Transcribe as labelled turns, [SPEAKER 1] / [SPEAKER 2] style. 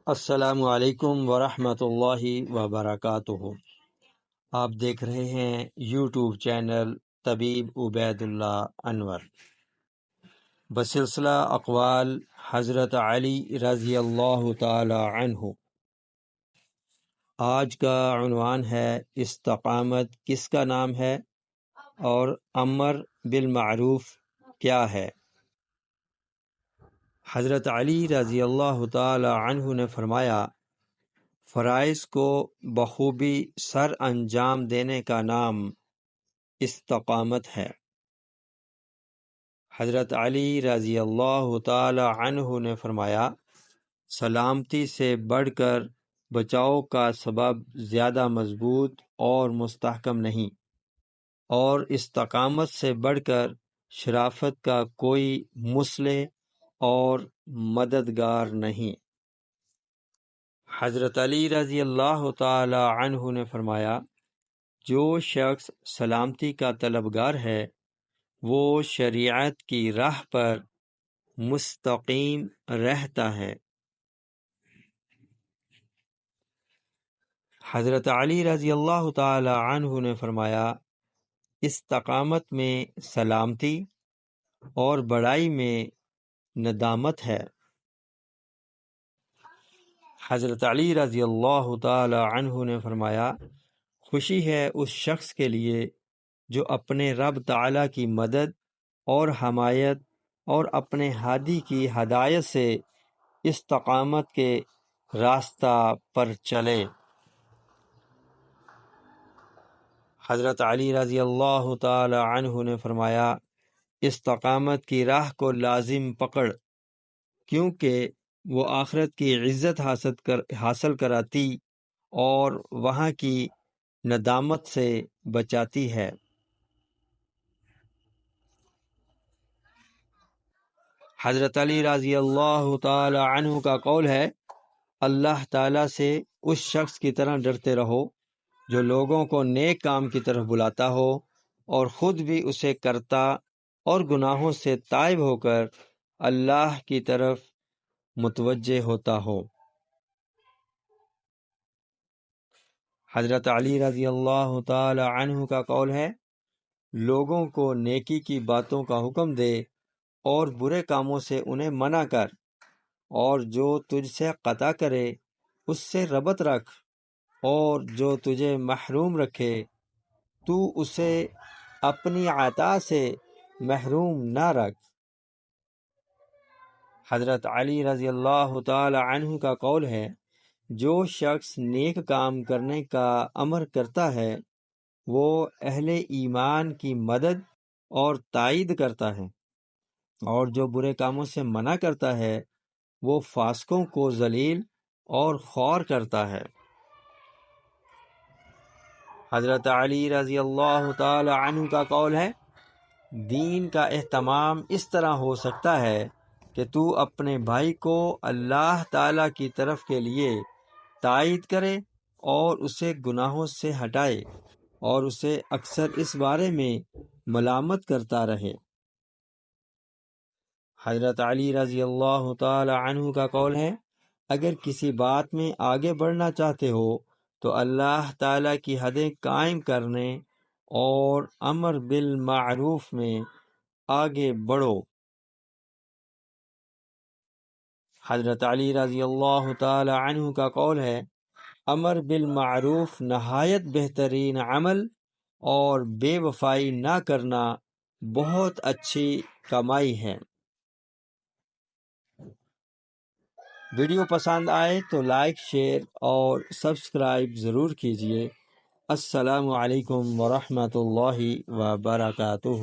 [SPEAKER 1] السلام علیکم ورحمۃ اللہ وبرکاتہ۔ آپ دیکھ رہے ہیں یوٹیوب چینل طبیب عبید اللہ انور بسلسلہ اقوال حضرت علی رضی اللہ تعالی عنہ۔ آج کا عنوان ہے استقامت کس کا نام ہے اور امر بالمعروف کیا ہے۔ حضرت علی رضی اللہ تعالی عنہ نے فرمایا، فرائض کو بخوبی سر انجام دینے کا نام استقامت ہے۔ حضرت علی رضی اللہ تعالی عنہ نے فرمایا، سلامتی سے بڑھ کر بچاؤ کا سبب زیادہ مضبوط اور مستحکم نہیں، اور استقامت سے بڑھ کر شرافت کا کوئی مصلح اور مددگار نہیں۔ حضرت علی رضی اللہ تعالی عنہ نے فرمایا، جو شخص سلامتی کا طلبگار ہے وہ شریعت کی راہ پر مستقیم رہتا ہے۔ حضرت علی رضی اللہ تعالی عنہ نے فرمایا، استقامت میں سلامتی اور بڑائی میں ندامت ہے۔ حضرت علی رضی اللہ تعالی عنہ نے فرمایا، خوشی ہے اس شخص کے لیے جو اپنے رب تعالی کی مدد اور حمایت اور اپنے ہادی کی ہدایت سے استقامت کے راستہ پر چلے۔ حضرت علی رضی اللہ تعالی عنہ نے فرمایا، استقامت کی راہ کو لازم پکڑ، کیونکہ وہ آخرت کی عزت حاصل کراتی اور وہاں کی ندامت سے بچاتی ہے۔ حضرت علی رضی اللہ تعالی عنہ کا قول ہے، اللہ تعالیٰ سے اس شخص کی طرح ڈرتے رہو جو لوگوں کو نیک کام کی طرف بلاتا ہو اور خود بھی اسے کرتا اور گناہوں سے تائب ہو کر اللہ کی طرف متوجہ ہوتا ہو۔ حضرت علی رضی اللہ تعالی عنہ کا قول ہے، لوگوں کو نیکی کی باتوں کا حکم دے اور برے کاموں سے انہیں منع کر، اور جو تجھ سے قطع کرے اس سے ربط رکھ، اور جو تجھے محروم رکھے تو اسے اپنی عطا سے محروم نہ رکھ۔ حضرت علی رضی اللہ تعالی عنہ کا قول ہے، جو شخص نیک کام کرنے کا امر کرتا ہے وہ اہل ایمان کی مدد اور تائید کرتا ہے، اور جو برے کاموں سے منع کرتا ہے وہ فاسقوں کو ذلیل اور خوار کرتا ہے۔ حضرت علی رضی اللہ تعالی عنہ کا قول ہے، دین کا اہتمام اس طرح ہو سکتا ہے کہ تو اپنے بھائی کو اللہ تعالی کی طرف کے لیے تائید کرے اور اسے گناہوں سے ہٹائے اور اسے اکثر اس بارے میں ملامت کرتا رہے۔ حضرت علی رضی اللہ تعالی عنہ کا قول ہے، اگر کسی بات میں آگے بڑھنا چاہتے ہو تو اللہ تعالی کی حدیں قائم کرنے اور امر بالمعروف میں آگے بڑھو۔ حضرت علی رضی اللہ تعالی عنہ کا قول ہے، امر بالمعروف نہایت بہترین عمل اور بے وفائی نہ کرنا بہت اچھی کمائی ہے۔ ویڈیو پسند آئے تو لائک، شیئر اور سبسکرائب ضرور کیجیے۔ السلام علیکم ورحمۃ اللہ وبرکاتہ۔